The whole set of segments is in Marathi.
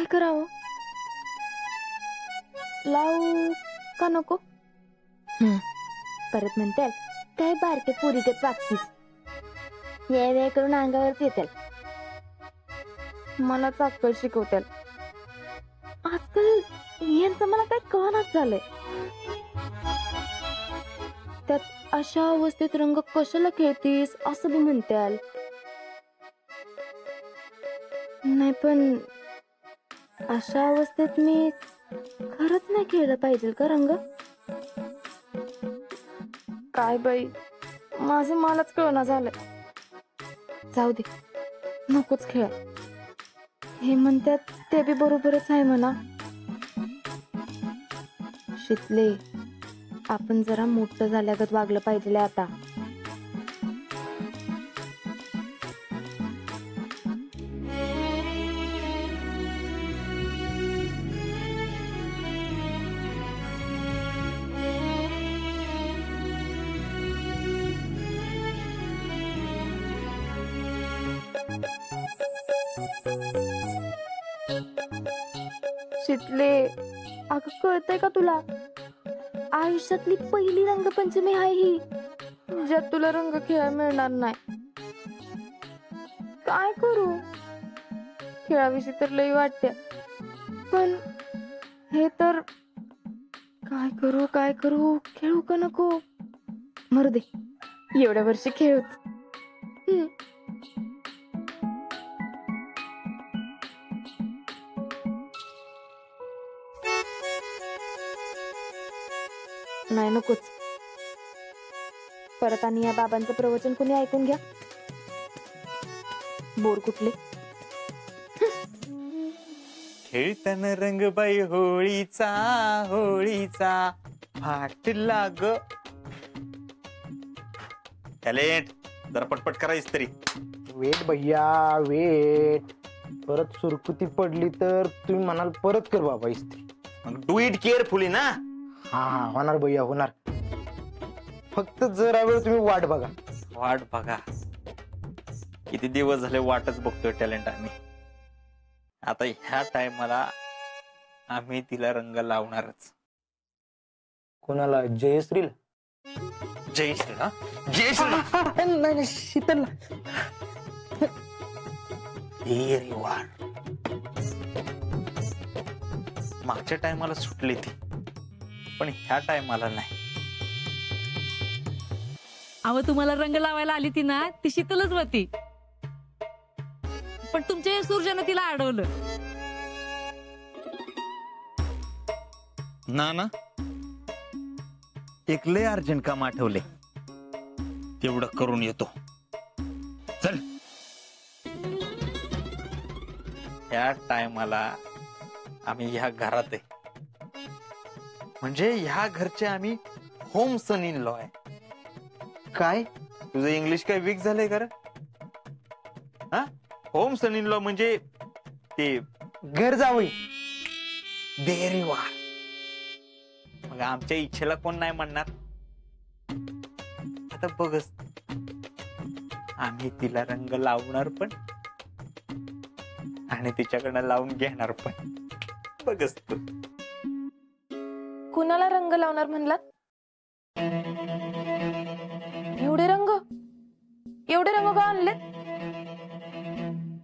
काय करावं? लावू का नको? परत म्हणतात काय बारके पोरीगत वागतीस, वेळ करून अंगावरच येतील. मला अक्कल शिकवतील. आजकाल यांचं मला काय कळनाच झालंय. त्यात अशा अवस्थेत रंग कशाला खेळतीस असं बी म्हणत्याल. नाही पण अशा अवस्थेत मी खरंच नाही खेळलं पाहिजे का रंग? काय बाई, माझं मलाच कळना झालंय. जाऊ दे, नकोच खेळ. हे म्हणतात ते बी बरोबरच आहे म्हणा. शितले, आपण जरा मोठं झाल्यागत वागलं पाहिजे आता. शितले, अगं कळतंय का तुला? आयुष्यातली पहिली रंगपंचमी आहे ही, ज्यात तुला रंग खेळायला मिळणार नाही. काय करू? खेळाविषयी तर लई वाटते, पण हे तर काय करू? खेळू का नको? मरू दे, एवढ्या वर्षी खेळूच. नाही, नकोच. परत आणि या बाबांचं प्रवचन कोणी ऐकून घ्या. बोर कुठले. खेळताना रंगबाई होळीचा फाटला ग. टॅलेंट जरा पटपट करायच तरी. वेट भैया वेट. परत सुरकुती पडली तर तुम्ही म्हणाल परत कर बाबा इस्त्री. मग डू इट केअरफुली ना. हा होणार भैया होणार. फक्त जरा वेळ तुम्ही वाट बघा. वाट बघा, किती दिवस झाले वाटच बघतोय टॅलेंट आम्ही. आता ह्या टाइमला आम्ही तिला रंग लावणारच. कोणाला? जयश्रीला? जयश्रीला? जयश्रीला नाही, शीतलला. मागच्या टायमाला सुटली ती, पण ह्या टायमाला नाही. अहो, तुम्हाला रंग लावायला आली ती ना, ती शीतलच होती, पण तुमच्या सूर्यानं तिला अडवलं. ना एक लय अर्जंट काम आठवले, तेवढं करून येतो. चल. ह्या टायमाला आम्ही ह्या घरात आहे, म्हणजे ह्या घरचे आम्ही होम सन इन लॉ आहे. काय तुझं इंग्लिश काय वीक झालंय का? हा, होम सन इन लॉ म्हणजे ते घर जावई. देरी वा. मग आमच्या इच्छेला कोण नाही म्हणणार? आता बघच, आम्ही तिला रंग लावणार पण आणि तिच्याकडनं लावून घेणार पण. बघच तू. कुणाला रंग लावणार म्हणलात? एवढे रंग का आणले?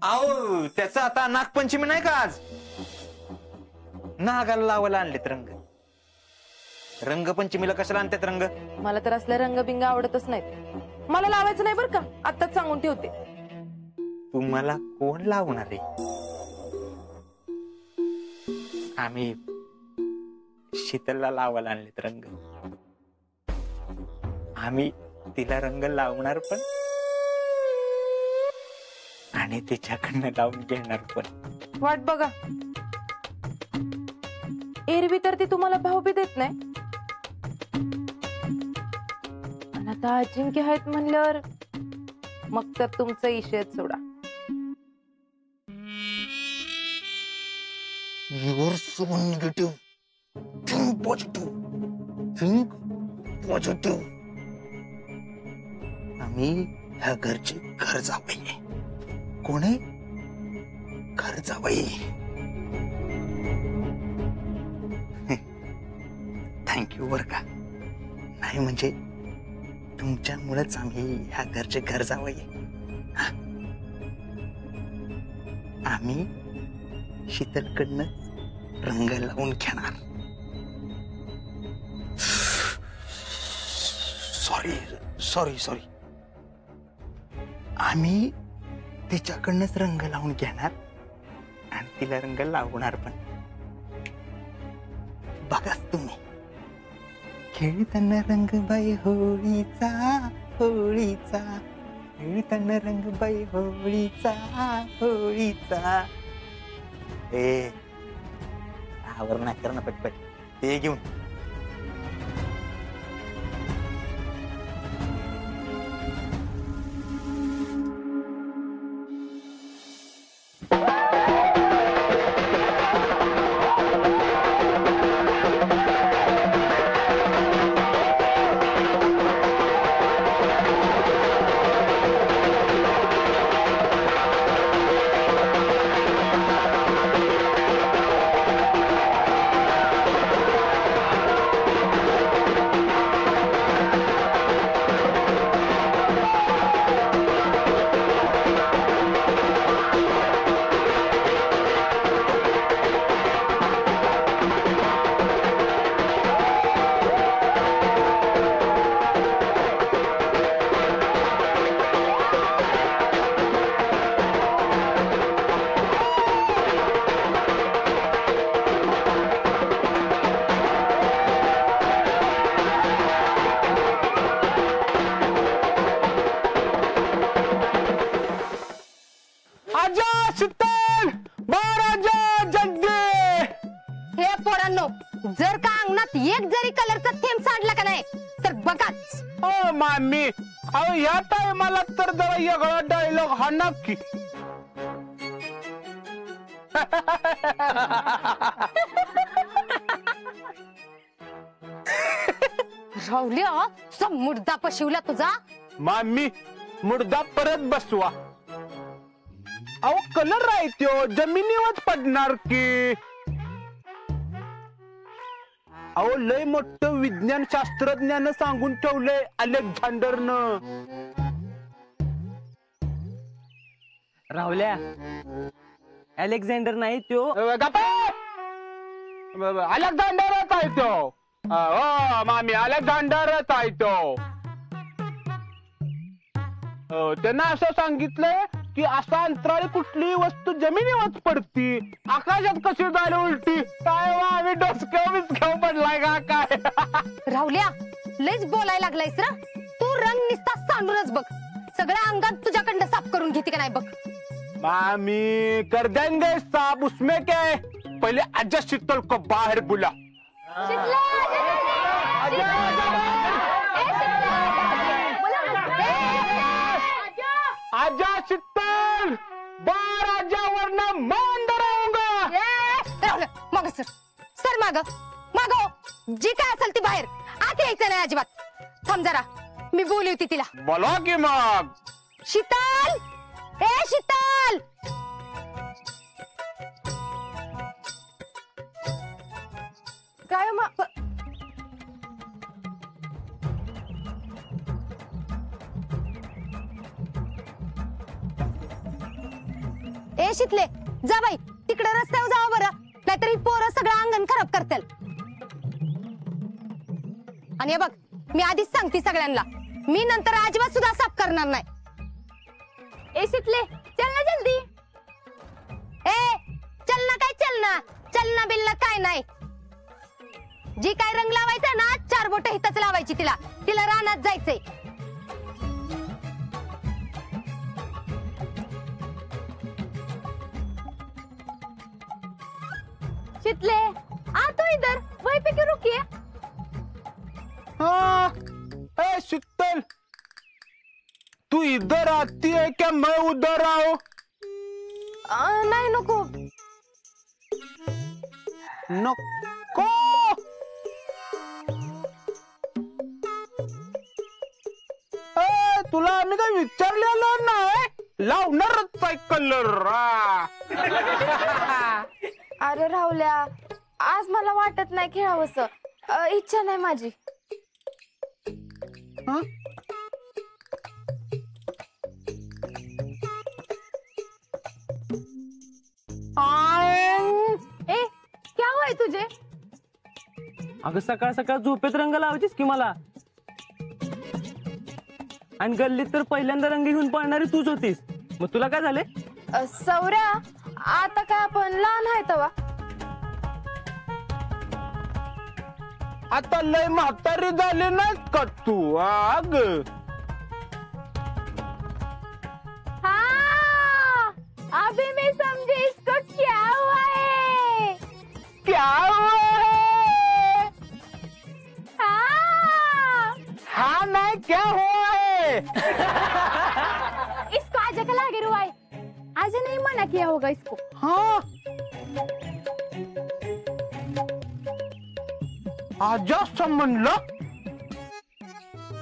आओ, त्याचं आता नागपंचमी नाही का आज? नागाला लावायला आणलेत रंग. रंगपंचमीला कशाला आणतात रंग? मला तर असल्या रंगबिंग आवडतच नाहीत. मला लावायचं नाही बरं का, आत्ताच सांगून ठेवते. तुम्हाला कोण लावणार आहे? आम्ही शीतलला लावायला आणलेत रंग. आम्ही तिला रंग लावणार पण आणि तिच्याकडनं लावून घेणार पण. वाट बघा. एरवी तर ती तुम्हाला भाव बी देत नाही, आणि आता अजिंक्य आहेत म्हणल्यावर मग तर तुमचं इशेत सोडा. You are so negative. Think positive. Think positive. आम्ही ह्या घरचे घर जावई. कोण आहे? घर जावई. थँक्यू बर का. नाही म्हणजे तुमच्यामुळेच आम्ही ह्या घरचे घर जावई. आम्ही शीतलकडनं रंग लावून घेणार. Sorry sorry sorry. आम्ही तिच्याकडनंच रंग लावून घेणार आणि तिला रंग लावणार पण. बघाच तुम्ही खेळताना रंग बाई होळीचा होळीचा, खेळताना रंग बाई होळीचा होळीचा. ए आवर नाही कर ना पटपट. ते घेऊन जर का अंगणात एक जरी कलरचा थेंब सांडला का नाही तर बघाच. ओ मामी, अहो या टायमाला तर जरा वेगळा डायलॉग हा नक्की. राहुल्या सब मुर्दा पशिवला तुझा. मामी मुर्दा परत बसवा. अहो कलर राहतो जमिनीवर पडणार की. अहो लय मोठं विज्ञान शास्त्रज्ञानं सांगून ठेवलंय अलेक्झांडरनं. राहुल्या अलेक्झांडर नाही त्यो. अलेक्झांडरच आहे तो. हो मामी अलेक्झांडरच आहे तो. त्यांना असं सांगितलंय की असा अंतराळी कुठली वस्तू जमिनीवर पडती आकाशात कशी जायला उलटी. काय वा आम्ही डोसक्यावर बिस्क्यावर पडलाय का काय. राहुल्या लयच बोलायला लागलायस ना तू. रंग निस्ता सांडूनच बघ. सगळ्या अंगात तुझ्याकडनं साफ करून घेते का नाही बघ. मामी कर देंगे साफ उसमें क्या है. पहले आजा शीतल को बाहर बुला. आजा शीतल बाहर आजा वरना मैं अंदर आऊंगा. माग सर माग माग जी काय असेल ती बाहेर आत यायचं नाही अजिबात. थांब जरा मी बोलली होती तिला. बोला की मग. शीतल ए शीतल. काय मग ए शीतले जा बाई तिकडे रस्त्यावर जावा बरं. नाहीतर ही पोरं सगळं अंगण खराब करतील. आणि हे बघ मी आधीच सांगते सगळ्यांना मी नंतर अजिबात सुद्धा साफ करणार नाही. ए शीतले चल ना जल्दी. ए चल ना काय चलना बिलना काय नाही. जी काय रंग लावायचा ना 4 बोटं हितच लावायची. तिला रानात जायचंय. शीतले आ तो इधर वहीं पे क्यों रुकी है. हाँ, ए शीतल तू इधर आती है क्या मैं उधर आऊं. नाही नको. नको. तुला आम्ही काय विचारलेलं नाही. लावणारच आहे कलर. अरे राहुल्या आज मला वाटत नाही खेळावंसं. इच्छा नाही माझी. हं? ए क्या हुआ तुझे? अगं सकाळ सकाळ झोपेत रंग लावायचीस की मला. आणि गल्लीत तर पहिल्यांदा रंग घेऊन पळणारी तूच होतीस. मग तुला काय झाले? सौऱ्या, आता काय आपण लहान आहे तवा. आता लय म्हातारी झाली नाहीत का तू? आग हाँ, अभी मैं समझी इसको क्या हुआ है. क्या हुआ है? हाँ, हा नाही क्या हुआ है? इसको आजा का लागे रुआ है. आजा नहीं मना किया होगा इसको. हाँ आजा असं म्हणलं.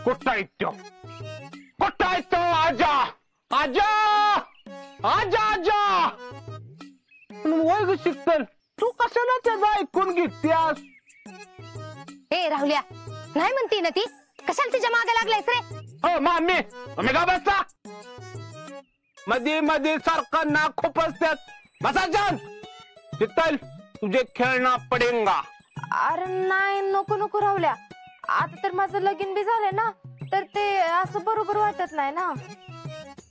कुठं आहे तो? कुठं आहे तो? आजा आजा आजा आजा. वय ग शिकल, तू कशाला त्याचं ऐकून घेत्यास? ए राहुल्या, नाही म्हणते ना ती. कशाला तिच्या मागे लागलायस रे? हो मामी, तुम्ही का बसता? मध्ये मध्ये सारखं नाक खुपसतात. बसा जान. शिकल, तुझे खेळना पडेंगा. अरे नाही, नको नको राहुल्या. आता तर माझं लगीन बी झालंय ना, तर ते असं बरोबर वाटत नाही ना.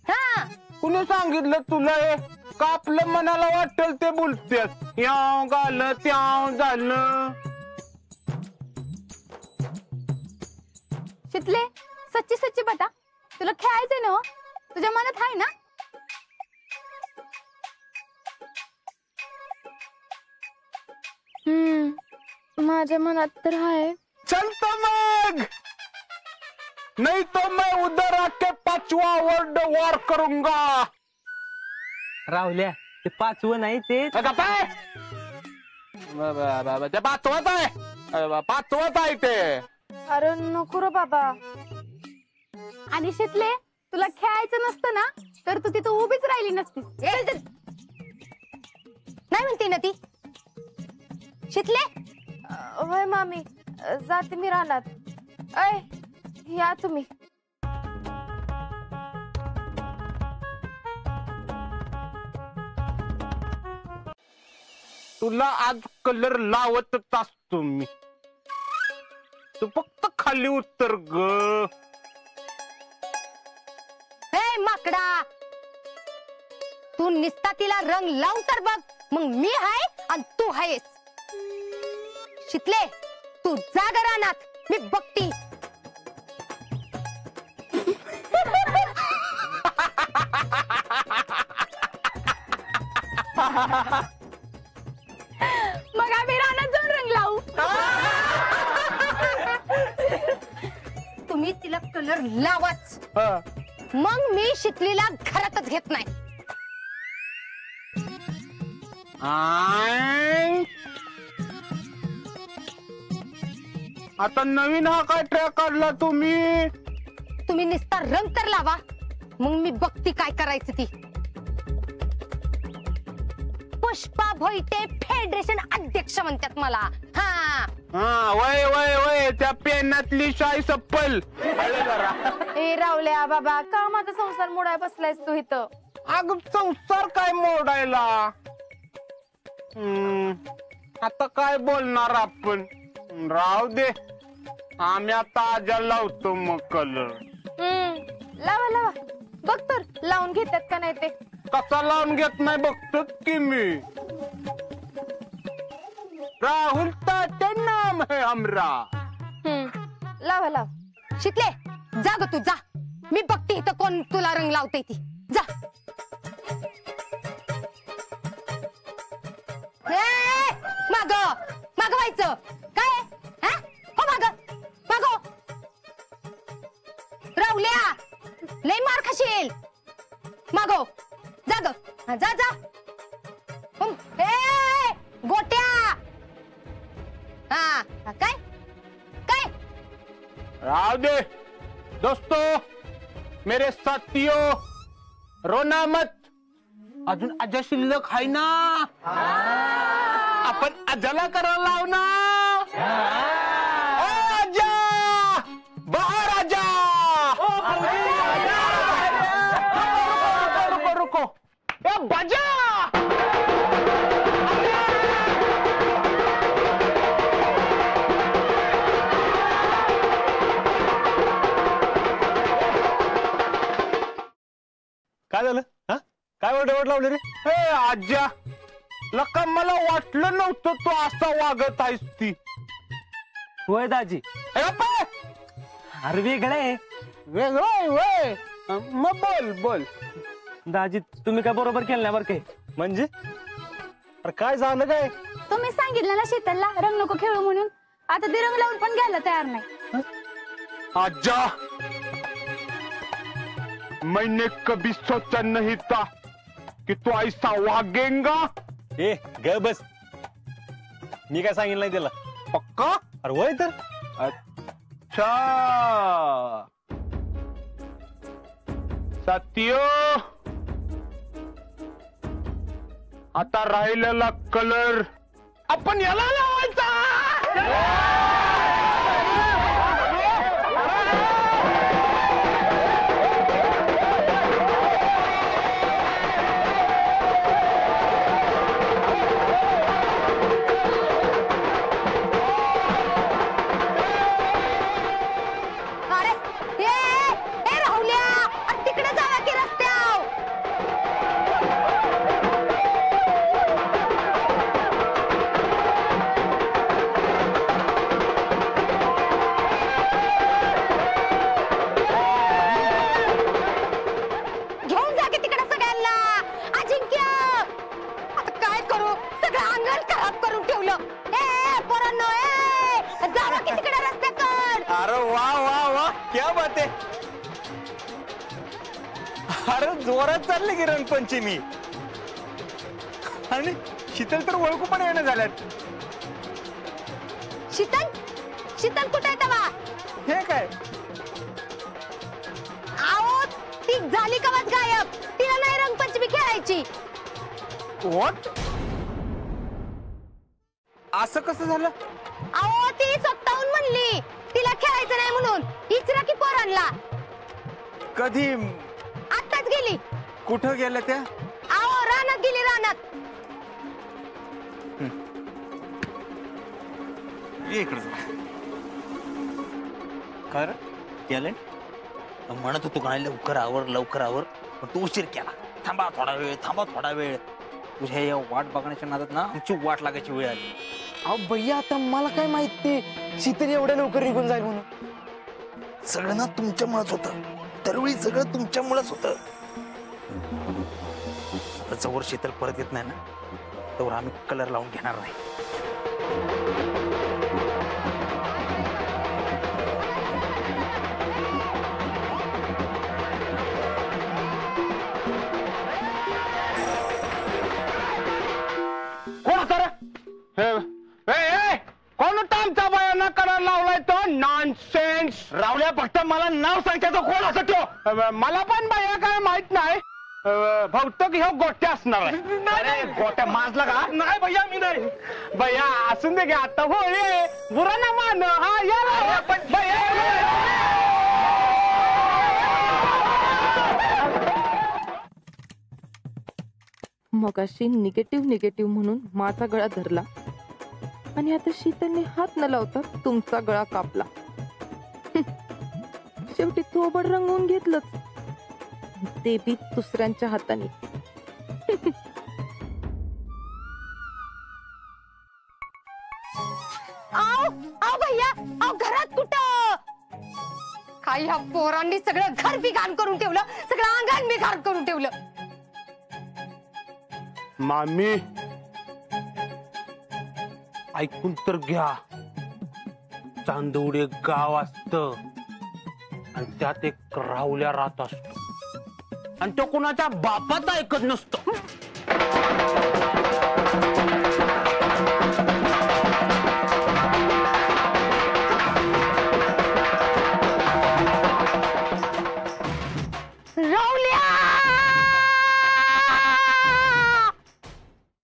हा, कुणी सांगितलं तुला हे? का आपलं मनाला वाटेल ते बोलतेस? याव झालं त्याव झालं. शितले, सच्ची सच्ची बता, तुला खेळायचंय ना? तुझ्या मनात आहे ना? माझ्या मनात तर आहे. चल तो मग, नहीं तो मैं उधर आके 5वां वर्ल्ड वॉर करूंगा. राहुल्या, ते 5वं नाही ते. ते 5वाच आहे. 5वाच आहे ते. अरे नको रे बाबा. आणि शितले, तुला खेळायचं नसतं ना, तर तू तिथं उभीच राहिली नसतीस. चल चल. नाही म्हणते ना ती. शितले, होय मामी, जाते मी रानात. ऐ, या तुम्ही. तुला आज कलर लावतच असतो मी. तू फक्त खाली उतर ग. हे माकडा, तू निस्ता तिला रंग लावून तर बघ. मग मी हाय आणि तू आहेस. शितले, तू जाग रानात, मी बघती. मग आम्ही रानात जाऊन रंग लावू. तुम्ही तिला कलर लावाच. हा. मग मी शितलीला घरातच घेत नाही. आय. आता नवीन हा काय ट्रॅक काढला तुम्ही? तुम्ही निस्ता रंग तर लावा, मग मी बघती काय करायचं ती. पुष्पा भोईटे फेडरेशन अध्यक्ष म्हणतात मला. हा हा, वय वय वय, त्या पेनातली शाई सप्पल. ए रावल्या बाबा, का माझा संसार मोडाय बसलायस तू इथं? अग संसार काय मोडायला? आता काय बोलणार आपण? राहू दे, आम्ही आता आजा लावतो मग कलर. लावा लावा, बघ तर लावून घेतात का नाही ते. कसा लावून घेत नाही बघतो की मी. राहुल ताटे नाम है हमरा. लावा लावा. शितले, जा ग तू जा. मी बघते इथं कोण तुला रंग लावते ती. जा. माग माग व्हायचं काय? हो माग माग. राहुल्या, लय मार खाशील. मागो, जा ग. जा जा. ए गोट्या. हा काय काय? राहू दे दोस्तों, मेरे साथियों, रोना मत. अजून आजा शिल्लक आहे ना. आपण आजाला करायला लाव ना. काय झालं? हा काय वरडावट लावले रे? ए आज्या, लका मला वाटलं नव्हतं तू असा वागत आहेस ती. होय दाजी. ए बाप्पा! अरे वेगळे वेगळं आहे व्हय. मग बोल बोल. दाजी तुम्ही काय बरोबर केलं नाही बरं काय. म्हणजे अरे काय झालं काय? तुम्ही सांगितलं ना शीतलला रंग नको खेळू म्हणून, आता ती रंग लावून पण घ्यायला तयार नाही. आजा, मैंने कभी सोचा नहीं था कि तू ऐसा वागेंगा. ए ग बस, मी काय सांगितलं नाही त्याला. पक्का? अरे वय तर. अच्छा सत्यो, आता राहिलेला कलर आपण याला लावायचा. अरे ए राहुल्या, तिकडे जावा की रस्त्यावर. घेऊन जा की तिकडे सगळ्यांना. अजिंक्य, आता काय करू, सगळं अंगण खराब करून ठेवलं. ए पोरांनो, ए जावा की तिकडे रस्त्याकडे. अरे वा वा वा, क्या बात आहे. अरे जोरात चालले की रंगपंचमी. आणि शीतल तर ओळखू पण येणं झाल्यात. शीतल, शीतल कुठे आहे तवा? हे काय? आओ, ती झाली कवाच गायब. तिला नाही रंगपंचमी खेळायची. व्हॉट? असं कसं झालं? आओ, ती स्वतःहून म्हणली तिला खेळायचं नाही म्हणून. इचरा की पोरांना. कधी? आत्ताच गेली. कुठं गेल्या त्या? आओ, रानात गेली, रानात. ये इकडे. खर केलं म्हणत होतो का लवकर आवर लवकर आवर, पण तू उशीर केला. थांबा थोडा वेळ, थांबा थोडा वेळ. तुझ्या या वाट बघण्याच्या नादात ना आमची वाट लागायची वेळ आली. अहो भैया, आता मला काय माहिती शीतल एवढ्या लवकर निघून जाईल म्हणून. सगळं ना तुमच्यामुळेच होतं. दरवेळी सगळं तुमच्यामुळेच होतं. जवळ शीतल परत येत नाही ना, तोवर आम्ही कलर लावून घेणार नाही. कोण होता रे? कोण होता आमचा बयाना कलर लावलाय तो? नॉनसेन्स. रावल्या, फक्त मला नाव सांग त्याचं, कोण असं ठेव. मला पण बया काय माहित नाही. बहुतेक ह्यो गोट्या असणार आहे. अरे गोट्या माजला का? नाही भैया, मी नाही. भैया असून दे घ्या, आता होळी आहे. बुरा ना मान. हा या पण मगाशी निगेटिव्ह म्हणून माझा गळा धरला आणि आता शीतलने हात न लावता तुमचा गळा कापला. शेवटी थोबड रंगवून घेतलंच, ते बी दुसऱ्यांच्या हाताने. आओ आओ भैया, आओ घरात कुठं? काय ह्या पोरांनी सगळं घर बिघाण करून ठेवलं, सगळं अंगण बिघाण करून ठेवलं. मामी, ऐकून तर घ्या. चांदवड एक गाव असत आणि त्यात एक राहुल्या राहत असतो, आणि तो कोणाच्या बापात ऐकत नसतो. राहुल्या,